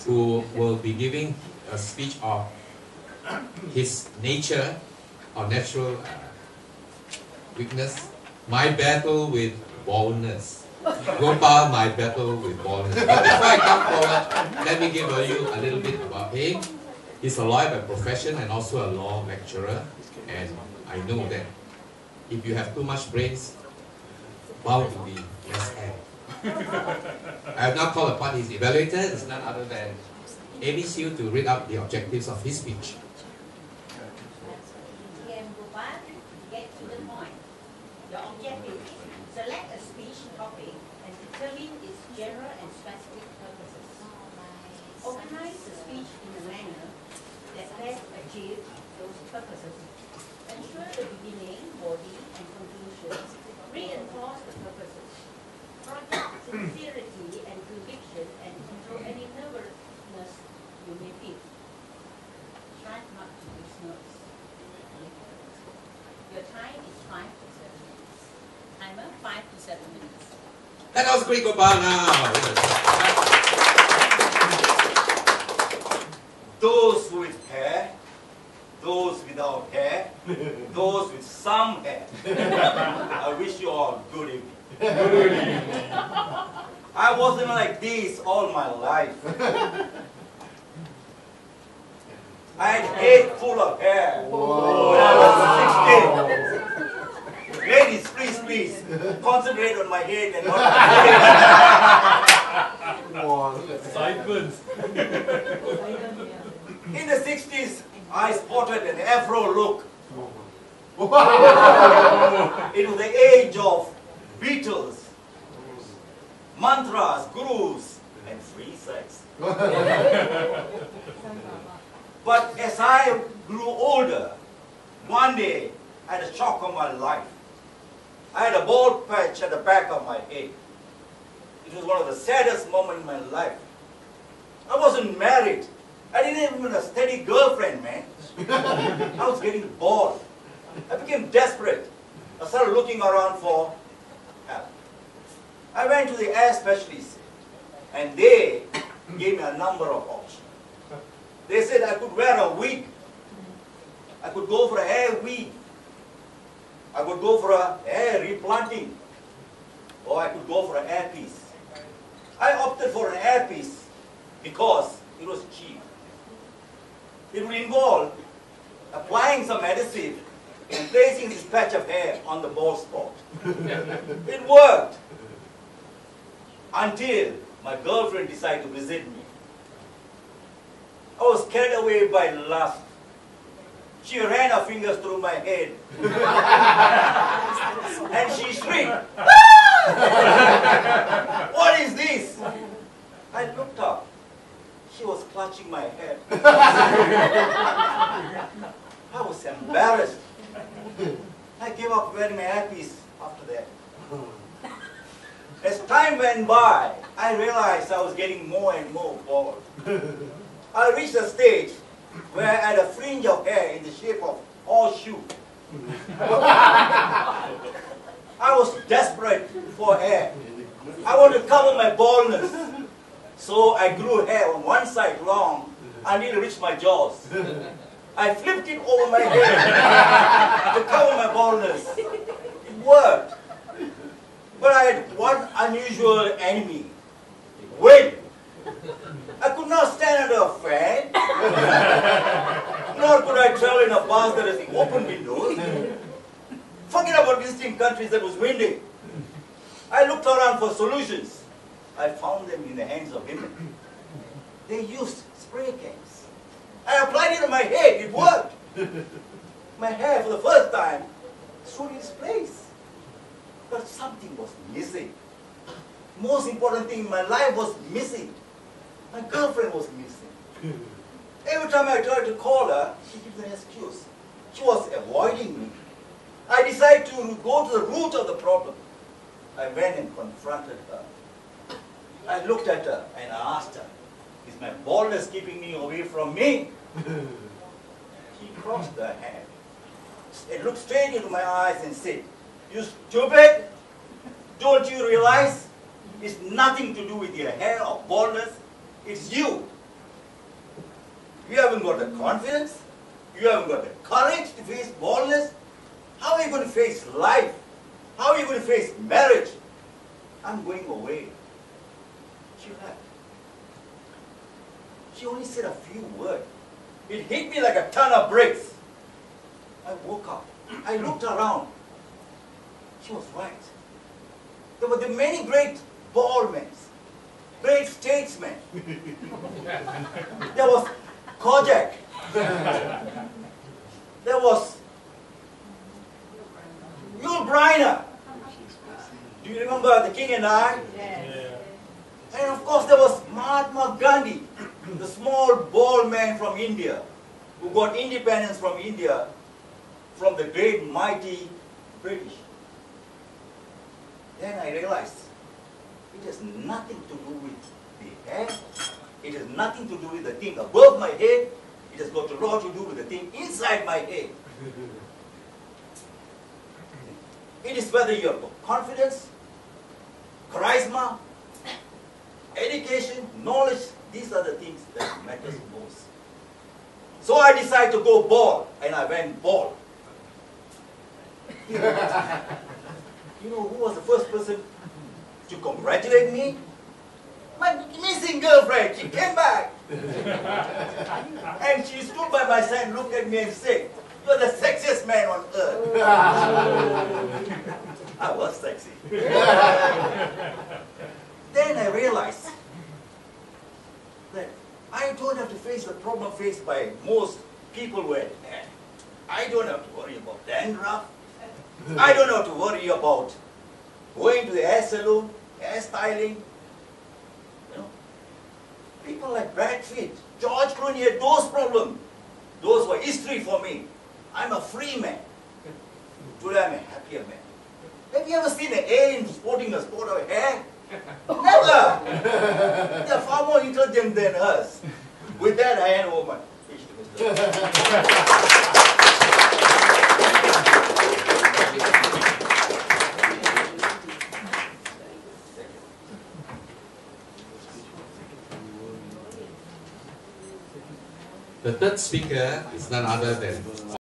who will be giving a speech of his nature or natural weakness. My battle with baldness. Gopal, my battle with baldness. But before I come forward, let me give you a little bit about him. He's a lawyer by profession and also a law lecturer. And I know that if you have too much brains, bound to be less hair. I have now called upon his evaluator. It's none other than Amy Siu to read out the objectives of his speech. Gopal, get to the point. Your objective is select a speech topic and determine its general and specific purposes. Organize the speech in a manner that best achieves those purposes. Ensure the beginning, body, and conclusion reinforce the purposes. Project sincerity and conviction and control any nervousness you may feel. Try not to lose nerves. Your time is 5 to 7 minutes. Timer 5 to 7 minutes. Let us greet Gopal now. Those with hair, those without hair, those with some hair. I wish you all good evening. Good evening. I wasn't like this all my life. I had head full of hair when I was 16. Ladies, please, concentrate on my head and not my head. Sideburns. In the 60s, I spotted an Afro look. It was the age of Beatles, mantras, gurus, and free sex. But as I grew older, one day I had a shock of my life. I had a bald patch at the back of my head. It was one of the saddest moments in my life. I wasn't married. I didn't even have a steady girlfriend, man. I was getting bored. I became desperate. I started looking around for help. I went to the hair specialist, and they gave me a number of options. They said I could wear a wig. I could go for a hair wig. I could go for a hair replanting. Or I could go for an hairpiece. I opted for an hairpiece because it was cheap. It would involve applying some adhesive and placing this patch of hair on the bald spot. It worked until my girlfriend decided to visit me. I was carried away by lust. She ran her fingers through my head and she shrieked, "Ah! What is this?" I looked up. She was clutching my head. I was embarrassed. I gave up wearing my hairpiece after that. As time went by, I realized I was getting more and more bald. I reached a stage where I had a fringe of hair in the shape of horseshoe. I was desperate for hair. I wanted to cover my baldness. So I grew hair on one side long until it reached my jaws. I flipped it over my head to cover my baldness. It worked. But I had one unusual enemy. Wind. I could not stand under a fan. Nor could I travel in a bus that has open windows. Forget about visiting countries that was windy. I looked around for solutions. I found them in the hands of women. They used spray cans. I applied it on my head. It worked. My hair, for the first time, stood in its place. But something was missing. Most important thing in my life was missing. My girlfriend was missing. Every time I tried to call her, she gives an excuse. She was avoiding me. I decided to go to the root of the problem. I went and confronted her. I looked at her and I asked her, "Is my baldness keeping me away from me?" She crossed her hand. It looked straight into my eyes and said, "You stupid! Don't you realize it's nothing to do with your hair or baldness? It's you. You haven't got the confidence. You haven't got the courage to face baldness. How are you going to face life? How are you going to face marriage? I'm going away. She left. She only said a few words. It hit me like a ton of bricks. I woke up. I looked around. She was right. There were the many great bald men, great statesmen. There was Kojak. There was Yul Brynner. Do you remember The King and I? Yes. And of course there was Mahatma Gandhi, the small bald man from India, who got independence from India from the great mighty British. Then I realized it has nothing to do with the hair. It has nothing to do with the thing above my head. It has got a lot to do with the thing inside my head. It is whether you have confidence, charisma, education, knowledge. These are the things that matters most. So I decided to go bald, and I went bald. You know who was the first person to congratulate me? My missing girlfriend. She came back. And she stood by my side and looked at me and said, "You're the sexiest man on earth." I was sexy. Then I realized that I don't have to face the problem faced by most people with hair. I don't have to worry about dandruff. I don't have to worry about going to the hair salon, hair styling. You know, people like Brad Pitt, George Clooney had those problems. Those were history for me. I'm a free man. Today I'm a happier man. Have you ever seen an alien sporting a sport of hair? Never! They're far more intelligent than us. With that, I hand over my speech to Mr. The third speaker is none other than